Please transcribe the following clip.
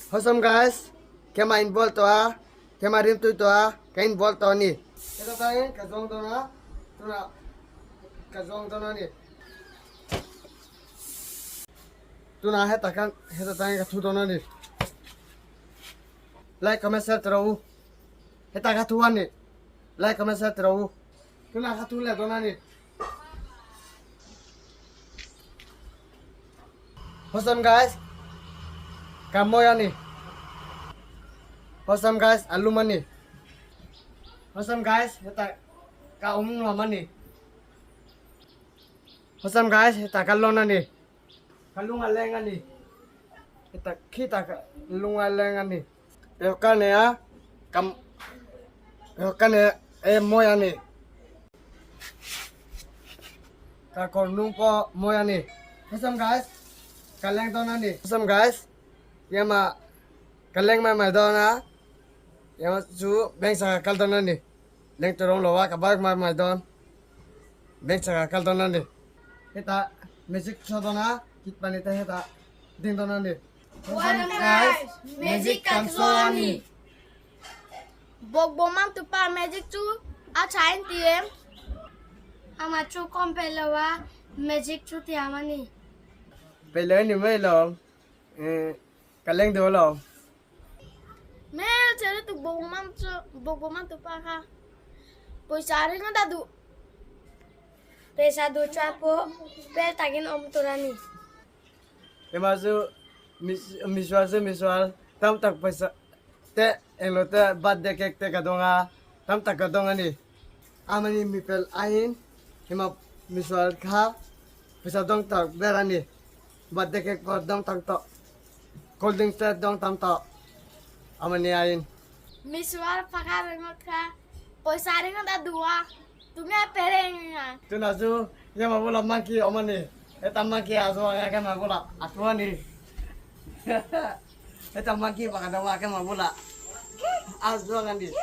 Hosam guys, kema involved to kema rim tu ka involved to ni. Ito tayo kazong to na kazong to na ni. Tu na heta tayo ka tu to na ni. Like comment share terau. Heta ka tuan ni. Like comment share terau. Tu na ka tu le to na ni. Hosam guys, kamoy ani. Hosam guys, aluman ni. Hosam guys, heta ka naman ni. Hosam guys, heta kalon ni. Kalungalengan ni. Heta kita kalungalengan ni. Yokan ya, yokan ya, moy ani. Ka kornung po moy ani. Hosam guys, kaleng to na ni. Hosam guys, yama kaleng ma do na. Yang su bank sa kaldonan ni. Leng torong lowa kabag ma don. Bank sa kaldonan ni. Kita magic chodona kit panita heta ding donan ni. Guys, magic kansoni. Bogbomang tu pa magic tu achain tiem. Ama chu kompelawa magic tu tiamani. Pele ni mai lo. Kaleng do lo. Mel chere tu bogbomang tu pa ka. Poisa rin na dadu. Pesa do chapo pel tagin om turani. Emasu miswal tam tak pesa te elote bad de kek te kadonga tam tak kadonga ni. Amani mipel ahin hima miswal kha pesa dong tak berani. Bad de kek ko dong tak to. Colding set dong tam to. Amani ahin. Miswar pakar remote ka. Poisa rin na dadua. Tumia pereng. Tu nasu ya mabula maki omani. Eta maki aso ya kan mabula atwani. Eta maki pakadawa kan mabula. Aso ngandi.